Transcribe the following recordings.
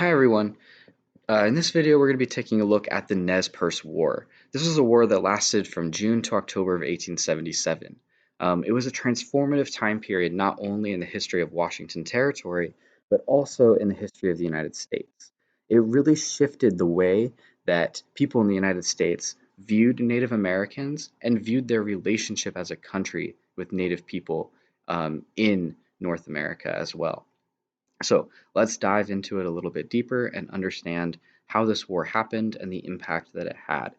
Hi everyone. In this video, we're going to be taking a look at the Nez Perce War. This was a war that lasted from June to October of 1877. It was a transformative time period not only in the history of Washington Territory, but also in the history of the United States. It really shifted the way that people in the United States viewed Native Americans and viewed their relationship as a country with Native people in North America as well. So let's dive into it a little bit deeper and understand how this war happened and the impact that it had.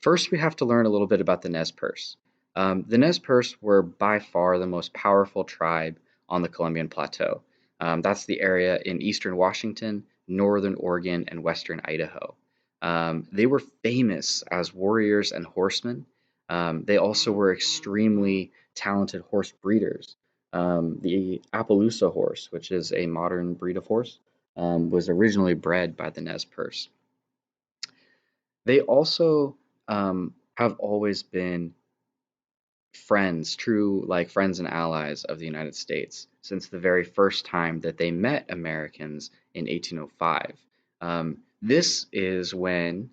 First, we have to learn a little bit about the Nez Perce. The Nez Perce were by far the most powerful tribe on the Columbian Plateau. That's the area in eastern Washington, northern Oregon, and western Idaho. They were famous as warriors and horsemen. They also were extremely talented horse breeders. The Appaloosa horse, which is a modern breed of horse, was originally bred by the Nez Perce. They also have always been friends, true like friends and allies of the United States since the very first time that they met Americans in 1805. This is when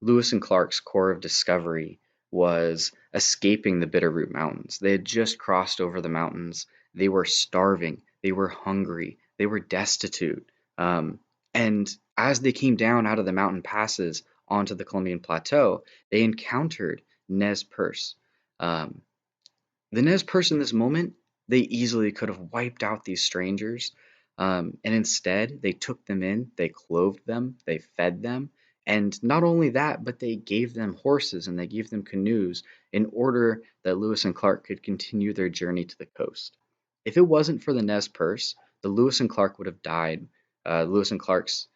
Lewis and Clark's Corps of Discovery was escaping the Bitterroot Mountains. They had just crossed over the mountains. They were starving. They were hungry. They were destitute. And as they came down out of the mountain passes onto the Columbian Plateau, they encountered Nez Perce. Um, the Nez Perce in this moment, they easily could have wiped out these strangers. And instead, they took them in, they clothed them, they fed them. And not only that, but they gave them horses and they gave them canoes in order that Lewis and Clark could continue their journey to the coast. If it wasn't for the Nez Perce, the Lewis and Clark would have died. Lewis and Clark's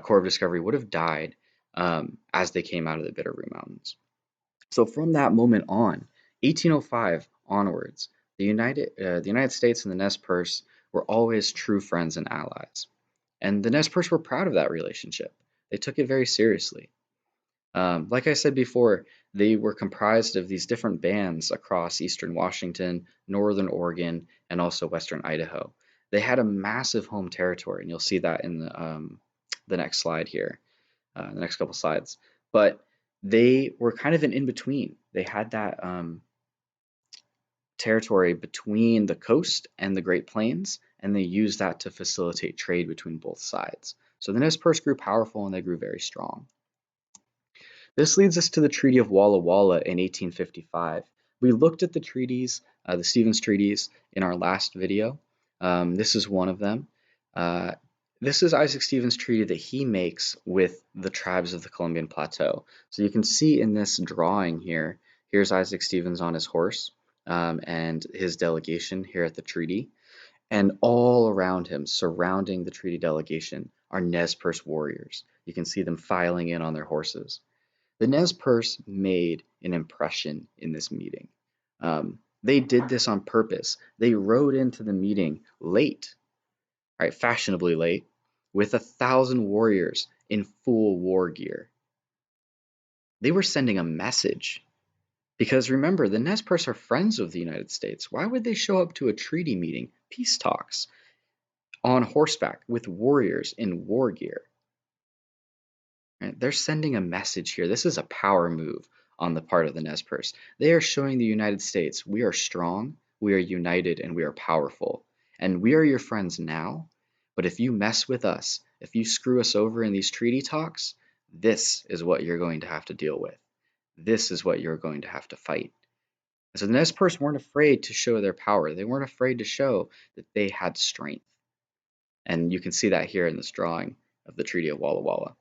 Corps of Discovery would have died as they came out of the Bitterroot Mountains. So from that moment on, 1805 onwards, the United States and the Nez Perce were always true friends and allies. And the Nez Perce were proud of that relationship. They took it very seriously. Like I said before, they were comprised of these different bands across eastern Washington, northern Oregon, and also western Idaho. They had a massive home territory, and you'll see that in the next slide here, the next couple slides. But they were kind of an in between. They had that territory between the coast and the Great Plains, and they used that to facilitate trade between both sides. So the Nez Perce grew powerful and they grew very strong. This leads us to the Treaty of Walla Walla in 1855. We looked at the treaties, the Stevens treaties, in our last video. This is one of them. This is Isaac Stevens' treaty that he makes with the tribes of the Columbian Plateau. So you can see in this drawing here, here's Isaac Stevens on his horse and his delegation here at the treaty. And all around him, surrounding the treaty delegation, are Nez Perce warriors. You can see them filing in on their horses. The Nez Perce made an impression in this meeting. They did this on purpose. They rode into the meeting late, right, fashionably late, with 1,000 warriors in full war gear. They were sending a message. Because remember, the Nez Perce are friends of the United States. Why would they show up to a treaty meeting, peace talks, on horseback with warriors in war gear? Right? They're sending a message here. This is a power move on the part of the Nez Perce. They are showing the United States we are strong, we are united, and we are powerful. And we are your friends now, but if you mess with us, if you screw us over in these treaty talks, this is what you're going to have to deal with. This is what you're going to have to fight. And so the Nez Perce weren't afraid to show their power. They weren't afraid to show that they had strength. And you can see that here in this drawing of the Treaty of Walla Walla.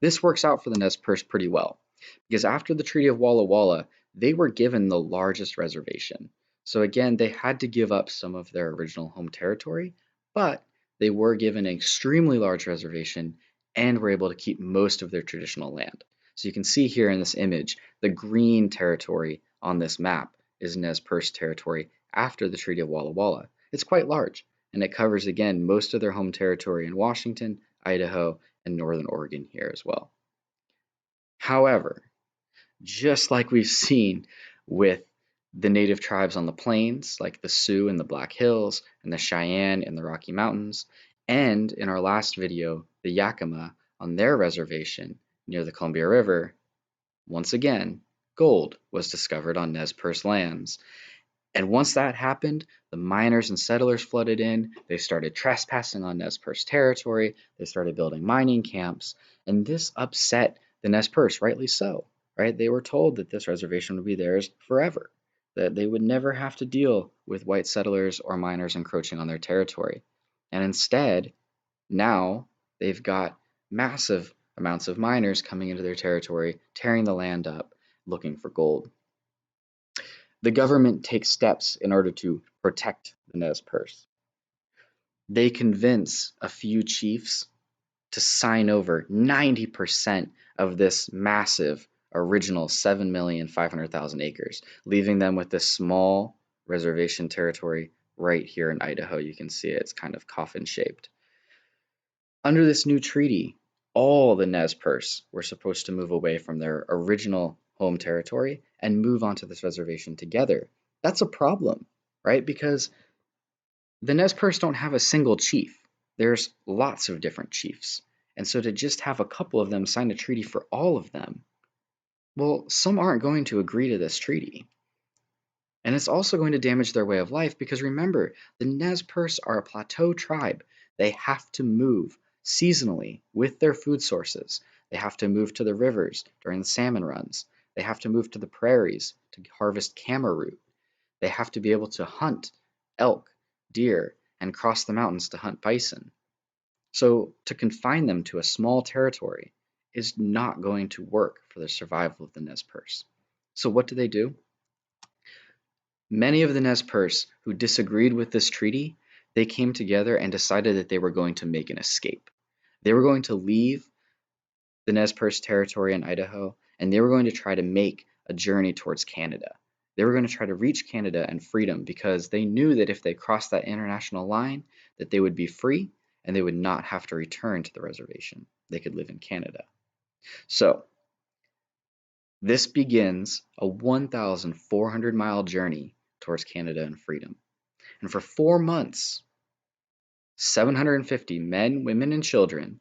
This works out for the Nez Perce pretty well, because after the Treaty of Walla Walla, they were given the largest reservation. So again, they had to give up some of their original home territory, but they were given an extremely large reservation and were able to keep most of their traditional land. So you can see here in this image, the green territory on this map is Nez Perce territory after the Treaty of Walla Walla. It's quite large, and it covers again most of their home territory in Washington, Idaho, and northern Oregon here as well. However, just like we've seen with the native tribes on the plains, like the Sioux in the Black Hills and the Cheyenne in the Rocky Mountains, And in our last video, the Yakima on their reservation near the Columbia River, once again, gold was discovered on Nez Perce lands. And once that happened, the miners and settlers flooded in. They started trespassing on Nez Perce territory. They started building mining camps. And this upset the Nez Perce, rightly so, right? They were told that this reservation would be theirs forever, that they would never have to deal with white settlers or miners encroaching on their territory. And instead, now they've got massive amounts of miners coming into their territory, tearing the land up, looking for gold. The government takes steps in order to protect the Nez Perce. They convince a few chiefs to sign over 90% of this massive original 7,500,000 acres, leaving them with this small reservation territory right here in Idaho. You can see it, it's kind of coffin shaped. Under this new treaty, all the Nez Perce were supposed to move away from their original home territory and move onto this reservation together. That's a problem, right? Because the Nez Perce don't have a single chief. There's lots of different chiefs. And so to just have a couple of them sign a treaty for all of them, well, some aren't going to agree to this treaty. And it's also going to damage their way of life because remember, the Nez Perce are a plateau tribe. They have to move seasonally with their food sources. They have to move to the rivers during the salmon runs. They have to move to the prairies to harvest camera root. They have to be able to hunt elk, deer, and cross the mountains to hunt bison. So to confine them to a small territory is not going to work for the survival of the Nez Perce. So what do? Many of the Nez Perce who disagreed with this treaty, they came together and decided that they were going to make an escape. They were going to leave the Nez Perce territory in Idaho, and they were going to try to make a journey towards Canada. They were going to try to reach Canada and freedom because they knew that if they crossed that international line, that they would be free and they would not have to return to the reservation. They could live in Canada. So this begins a 1,400-mile journey towards Canada and freedom. And for 4 months, 750 men, women, and children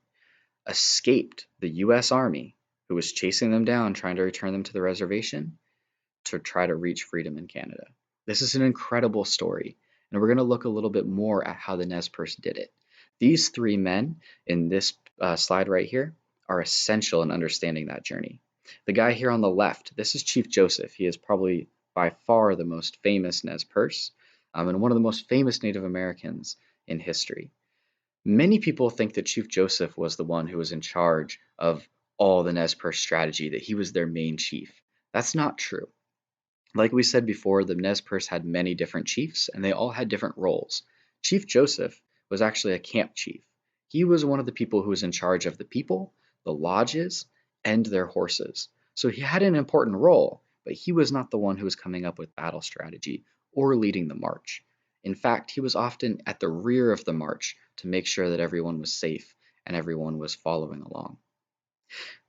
escaped the U.S. Army, who was chasing them down, trying to return them to the reservation to try to reach freedom in Canada. This is an incredible story, and we're going to look a little bit more at how the Nez Perce did it. These 3 men in this slide right here are essential in understanding that journey. The guy here on the left, this is Chief Joseph. He is probably by far the most famous Nez Perce and one of the most famous Native Americans in history. Many people think that Chief Joseph was the one who was in charge of all the Nez Perce strategy, that he was their main chief. That's not true. Like we said before, the Nez Perce had many different chiefs, and they all had different roles. Chief Joseph was actually a camp chief. He was one of the people who was in charge of the people, the lodges, and their horses. So he had an important role, but he was not the one who was coming up with battle strategy or leading the march. In fact, he was often at the rear of the march to make sure that everyone was safe and everyone was following along.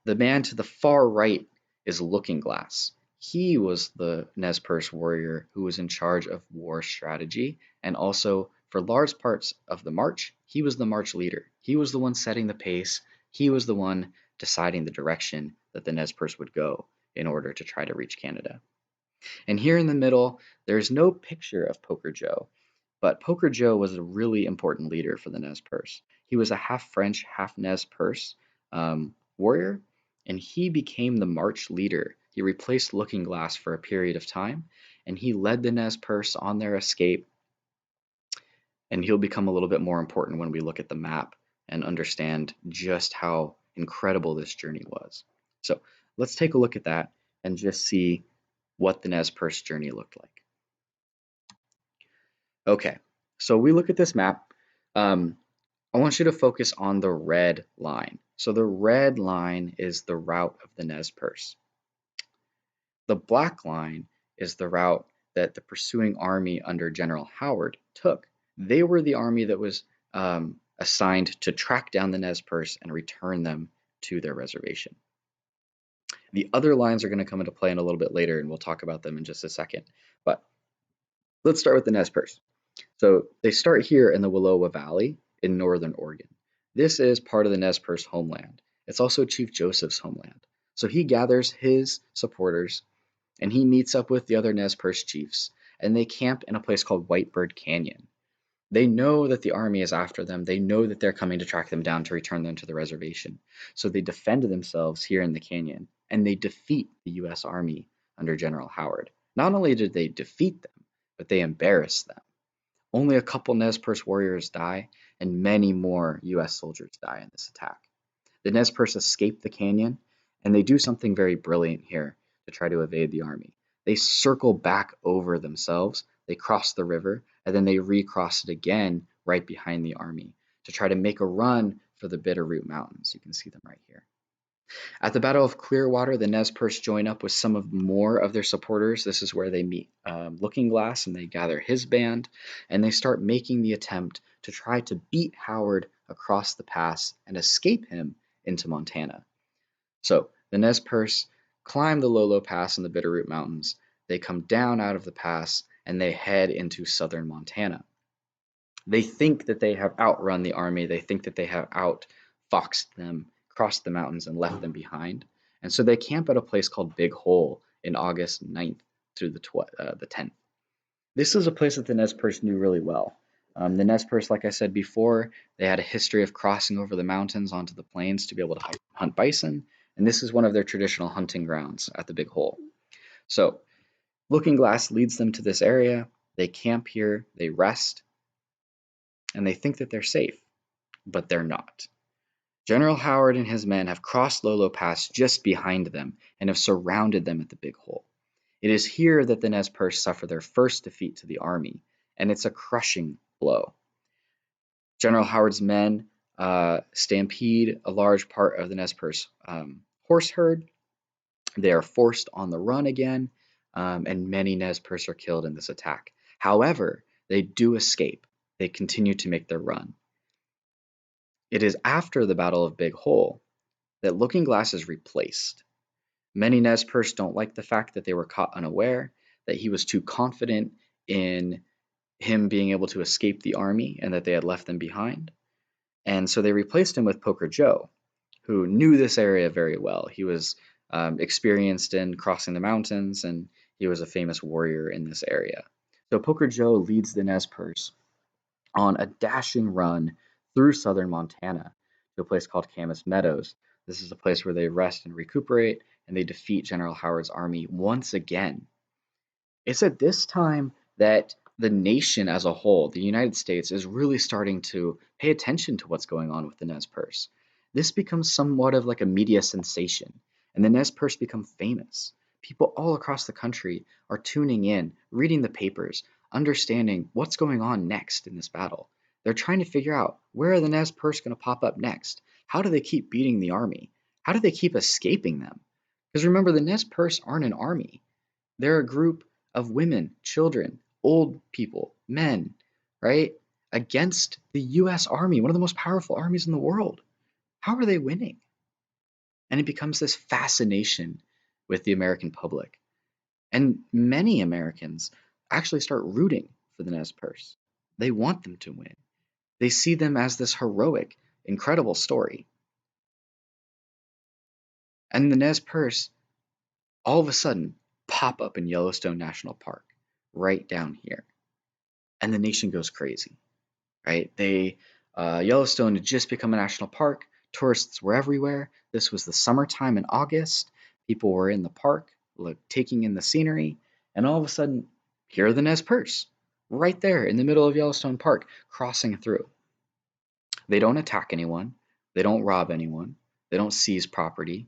The man to the far right is Looking Glass. He was the Nez Perce warrior who was in charge of war strategy, and also for large parts of the march, he was the march leader. He was the one setting the pace. He was the one deciding the direction that the Nez Perce would go in order to try to reach Canada. And here in the middle, there's no picture of Poker Joe, but Poker Joe was a really important leader for the Nez Perce. He was a half French, half Nez Perce warrior, and he became the march leader. He replaced Looking Glass for a period of time, and he led the Nez Perce on their escape. And he'll become a little bit more important when we look at the map and understand just how incredible this journey was. So let's take a look at that and just see what the Nez Perce journey looked like. Okay, so we look at this map. I want you to focus on the red line. So the red line is the route of the Nez Perce. The black line is the route that the pursuing army under General Howard took. They were the army that was assigned to track down the Nez Perce and return them to their reservation. The other lines are going to come into play in a little bit later, and we'll talk about them in just a second. But let's start with the Nez Perce. So they start here in the Willowa Valley. in northern Oregon. This is part of the Nez Perce homeland. It's also Chief Joseph's homeland. So he gathers his supporters and he meets up with the other Nez Perce chiefs, and they camp in a place called Whitebird Canyon. They know that the army is after them. They know that they're coming to track them down to return them to the reservation. So they defend themselves here in the canyon and they defeat the US Army under General Howard. Not only did they defeat them, but they embarrassed them. Only a couple Nez Perce warriors die, and many more US soldiers die in this attack. The Nez Perce escape the canyon, and they do something very brilliant here to try to evade the army. They circle back over themselves, they cross the river, and then they recross it again right behind the army to try to make a run for the Bitterroot Mountains. You can see them right here. At the Battle of Clearwater, the Nez Perce join up with some of more of their supporters. This is where they meet Looking Glass and they gather his band and they start making the attempt to try to beat Howard across the pass and escape him into Montana. So the Nez Perce climb the Lolo Pass in the Bitterroot Mountains. They come down out of the pass and they head into southern Montana. They think that they have outrun the army. They think that they have outfoxed them, crossed the mountains, and left them behind. And so they camp at a place called Big Hole in August 9th through the 10th. This is a place that the Nez Perce knew really well. The Nez Perce, like I said before, they had a history of crossing over the mountains onto the plains to be able to hunt bison, and this is one of their traditional hunting grounds at the Big Hole. So Looking Glass leads them to this area. They camp here, they rest, and they think that they're safe, but they're not. General Howard and his men have crossed Lolo Pass just behind them and have surrounded them at the Big Hole. It is here that the Nez Perce suffer their first defeat to the army, and it's a crushing blow. General Howard's men stampede a large part of the Nez Perce horse herd. They are forced on the run again, and many Nez Perce are killed in this attack. However, they do escape. They continue to make their run. It is after the Battle of Big Hole that Looking Glass is replaced. Many Nez Perce don't like the fact that they were caught unaware, that he was too confident in him being able to escape the army and that they had left them behind. And so they replaced him with Poker Joe, who knew this area very well. He was experienced in crossing the mountains and he was a famous warrior in this area. So Poker Joe leads the Nez Perce on a dashing run through southern Montana to a place called Camas Meadows. This is a place where they rest and recuperate, and they defeat General Howard's army once again. It's at this time that the nation as a whole, the United States, is really starting to pay attention to what's going on with the Nez Perce. This becomes somewhat of like a media sensation, and the Nez Perce become famous. People all across the country are tuning in, reading the papers, understanding what's going on next in this battle. They're trying to figure out, where are the Nez Perce going to pop up next? How do they keep beating the army? How do they keep escaping them? Because remember, the Nez Perce aren't an army. They're a group of women, children, old people, men, right? Against the US Army, one of the most powerful armies in the world. How are they winning? And it becomes this fascination with the American public. And many Americans actually start rooting for the Nez Perce. They want them to win. They see them as this heroic, incredible story. And the Nez Perce all of a sudden pop up in Yellowstone National Park, right down here. And the nation goes crazy, right? Yellowstone had just become a national park. Tourists were everywhere. This was the summertime in August. People were in the park, taking in the scenery, and all of a sudden, here are the Nez Perce, right there in the middle of Yellowstone Park, crossing through. They don't attack anyone. They don't rob anyone. They don't seize property.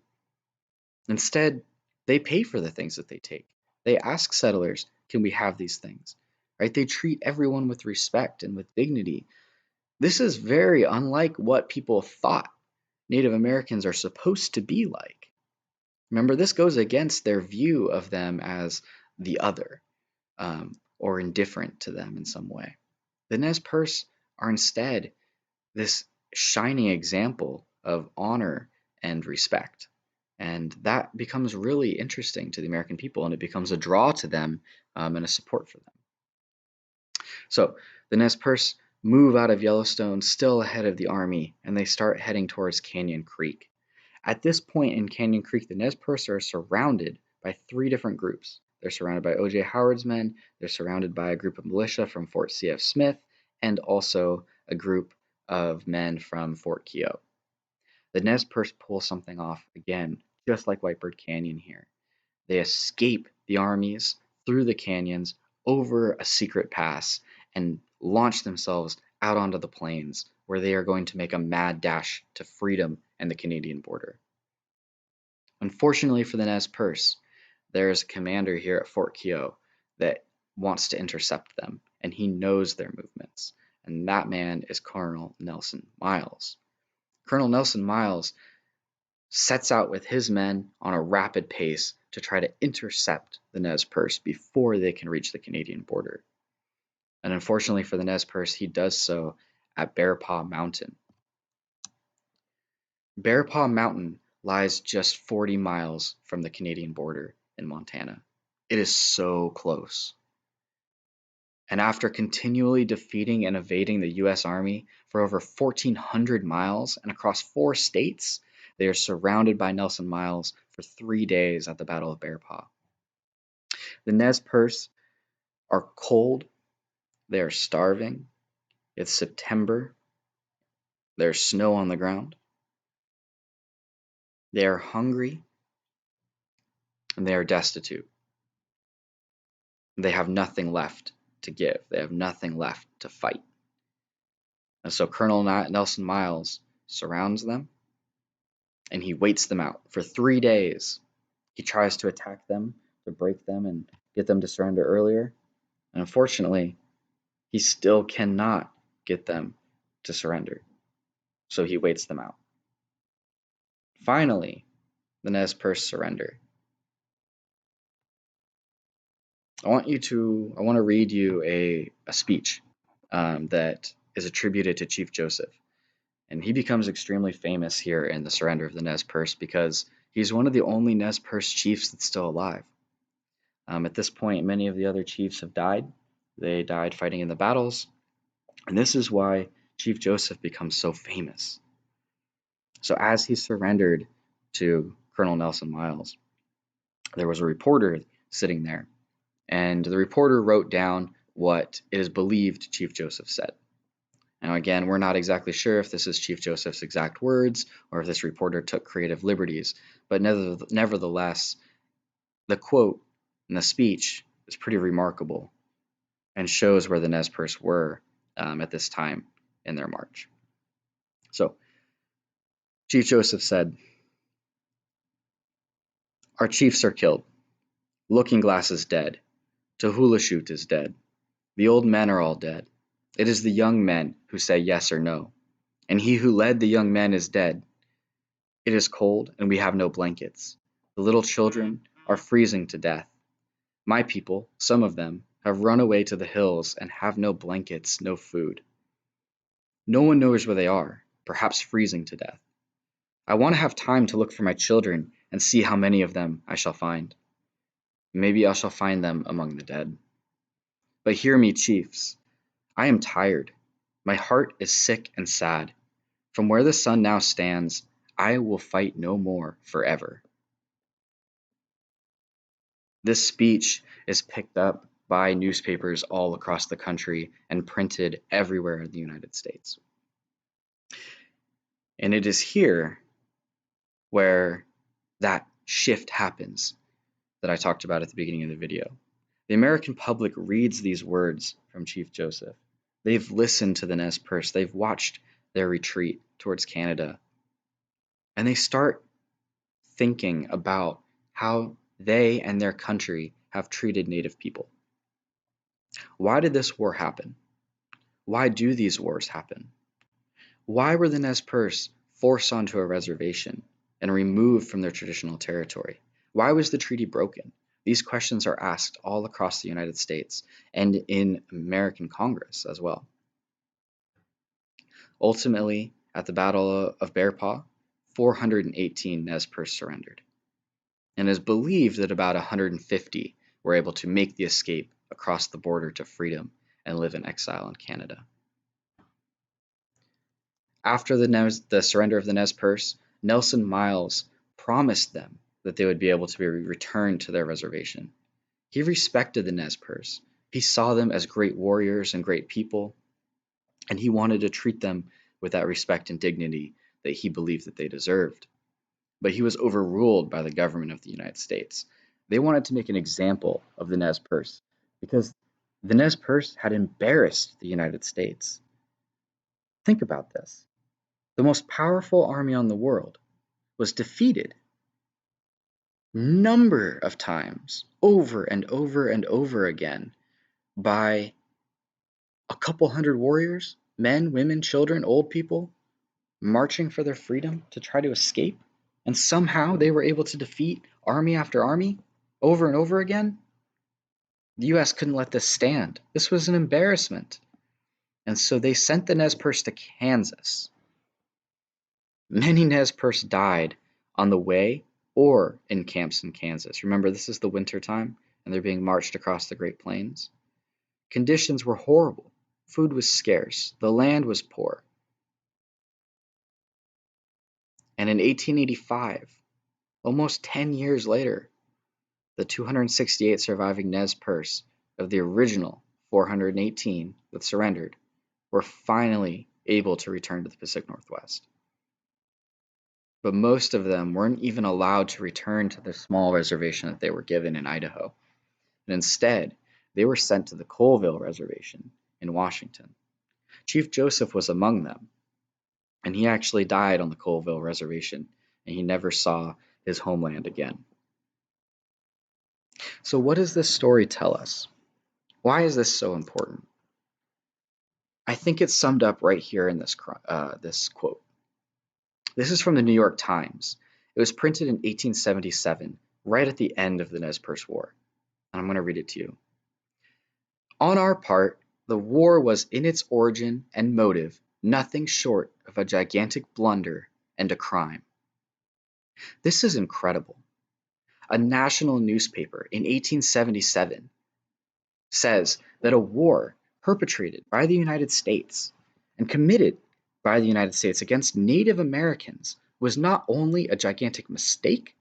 Instead, they pay for the things that they take. They ask settlers, can we have these things? Right? They treat everyone with respect and with dignity. This is very unlike what people thought Native Americans are supposed to be like. Remember, this goes against their view of them as the other, or indifferent to them in some way. The Nez Perce are instead this shining example of honor and respect. And that becomes really interesting to the American people, and it becomes a draw to them and a support for them. So the Nez Perce move out of Yellowstone still ahead of the army, and they start heading towards Canyon Creek. At this point in Canyon Creek, the Nez Perce are surrounded by three different groups. They're surrounded by O.J. Howard's men, they're surrounded by a group of militia from Fort C.F. Smith, and also a group of men from Fort Keogh. The Nez Perce pull something off again, just like Whitebird Canyon here. They escape the armies through the canyons over a secret pass and launch themselves out onto the plains where they are going to make a mad dash to freedom and the Canadian border. Unfortunately for the Nez Perce, there is a commander here at Fort Keogh that wants to intercept them, and he knows their movements. And that man is Colonel Nelson Miles. Colonel Nelson Miles sets out with his men on a rapid pace to try to intercept the Nez Perce before they can reach the Canadian border. And unfortunately for the Nez Perce, he does so at Bear Paw Mountain. Bear Paw Mountain lies just 40 miles from the Canadian border in Montana. It is so close. And after continually defeating and evading the US Army for over 1,400 miles and across 4 states, they are surrounded by Nelson Miles for 3 days at the Battle of Bear Paw. The Nez Perce are cold, they are starving, it's September, there's snow on the ground, they are hungry, and they are destitute. They have nothing left to give, they have nothing left to fight. And so Colonel Nelson Miles surrounds them and he waits them out for 3 days. He tries to attack them, to break them, and get them to surrender earlier. And unfortunately, he still cannot get them to surrender. So he waits them out. Finally, the Nez Perce surrender. I want to read you a speech that is attributed to Chief Joseph. And he becomes extremely famous here in the surrender of the Nez Perce because he's one of the only Nez Perce chiefs that's still alive. At this point, many of the other chiefs have died. They died fighting in the battles. And this is why Chief Joseph becomes so famous. So as he surrendered to Colonel Nelson Miles, there was a reporter sitting there. And the reporter wrote down what it is believed Chief Joseph said. Now, again, we're not exactly sure if this is Chief Joseph's exact words or if this reporter took creative liberties, but nevertheless, the quote in the speech is pretty remarkable and shows where the Nez Perce were at this time in their march. So, Chief Joseph said, "Our chiefs are killed. Looking Glass is dead. Tahulashoot is dead. The old men are all dead. It is the young men who say yes or no. And he who led the young men is dead. It is cold, and we have no blankets. The little children are freezing to death. My people, some of them, have run away to the hills and have no blankets, no food. No one knows where they are, perhaps freezing to death. I want to have time to look for my children and see how many of them I shall find. Maybe I shall find them among the dead. But hear me, chiefs. I am tired. My heart is sick and sad. From where the sun now stands, I will fight no more forever." This speech is picked up by newspapers all across the country and printed everywhere in the United States. And it is here where that shift happens that I talked about at the beginning of the video. The American public reads these words from Chief Joseph. They've listened to the Nez Perce. They've watched their retreat towards Canada. And they start thinking about how they and their country have treated Native people. Why did this war happen? Why do these wars happen? Why were the Nez Perce forced onto a reservation and removed from their traditional territory? Why was the treaty broken? These questions are asked all across the United States and in American Congress as well. Ultimately, at the Battle of Bear Paw, 418 Nez Perce surrendered. And it is believed that about 150 were able to make the escape across the border to freedom and live in exile in Canada. After the surrender of the Nez Perce, Nelson Miles promised them that they would be able to be returned to their reservation. He respected the Nez Perce. He saw them as great warriors and great people, and he wanted to treat them with that respect and dignity that he believed that they deserved. But he was overruled by the government of the United States. They wanted to make an example of the Nez Perce because the Nez Perce had embarrassed the United States. Think about this. The most powerful army on the world was defeated number of times over and over and over again by a couple hundred warriors, men, women, children, old people, marching for their freedom to try to escape, and somehow they were able to defeat army after army over and over again. The US couldn't let this stand. This was an embarrassment. And so they sent the Nez Perce to Kansas. Many Nez Perce died on the way or in camps in Kansas. Remember, this is the winter time, and they're being marched across the Great Plains. Conditions were horrible. Food was scarce. The land was poor. And in 1885, almost 10 years later, the 268 surviving Nez Perce of the original 418 that surrendered were finally able to return to the Pacific Northwest. But most of them weren't even allowed to return to the small reservation that they were given in Idaho. And instead, they were sent to the Colville Reservation in Washington. Chief Joseph was among them, and he actually died on the Colville Reservation, and he never saw his homeland again. So what does this story tell us? Why is this so important? I think it's summed up right here in this quote. This is from the New York Times. It was printed in 1877, right at the end of the Nez Perce War. And I'm going to read it to you. On our part, the war was in its origin and motive nothing short of a gigantic blunder and a crime. This is incredible. A national newspaper in 1877 says that a war perpetrated by the United States and committed by the United States against Native Americans was not only a gigantic mistake,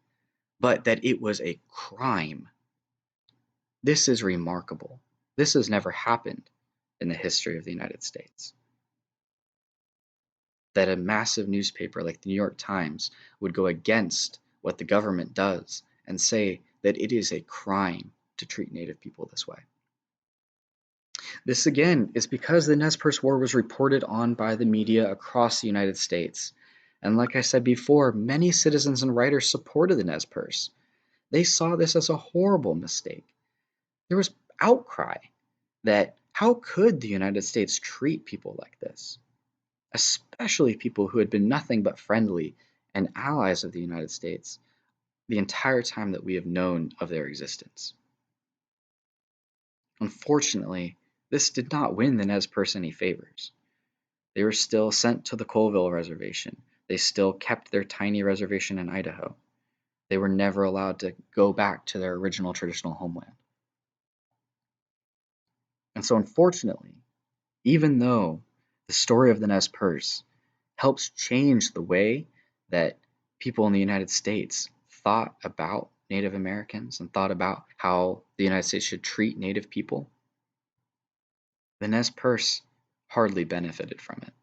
but that it was a crime. This is remarkable. This has never happened in the history of the United States. That a massive newspaper like the New York Times would go against what the government does and say that it is a crime to treat Native people this way. This again is because the Nez Perce War was reported on by the media across the United States. And like I said before, many citizens and writers supported the Nez Perce. They saw this as a horrible mistake. There was outcry that how could the United States treat people like this? Especially people who had been nothing but friendly and allies of the United States the entire time that we have known of their existence. Unfortunately, this did not win the Nez Perce any favors. They were still sent to the Colville Reservation. They still kept their tiny reservation in Idaho. They were never allowed to go back to their original traditional homeland. And so unfortunately, even though the story of the Nez Perce helps change the way that people in the United States thought about Native Americans and thought about how the United States should treat Native people, the Nez Perce hardly benefited from it.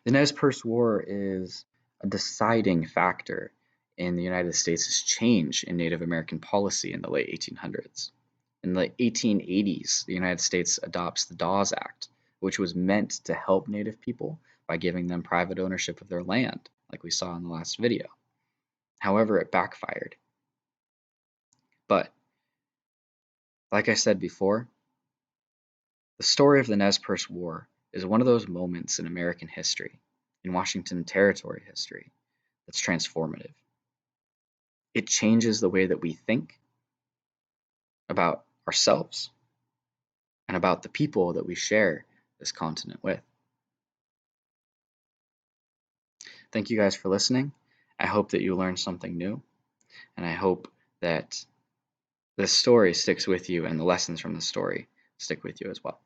The Nez Perce War is a deciding factor in the United States' change in Native American policy in the late 1800s. In the 1880s, the United States adopts the Dawes Act, which was meant to help Native people by giving them private ownership of their land, like we saw in the last video. However, it backfired. But, like I said before, the story of the Nez Perce War is one of those moments in American history, in Washington Territory history, that's transformative. It changes the way that we think about ourselves and about the people that we share this continent with. Thank you guys for listening. I hope that you learned something new, and I hope that this story sticks with you and the lessons from the story stick with you as well.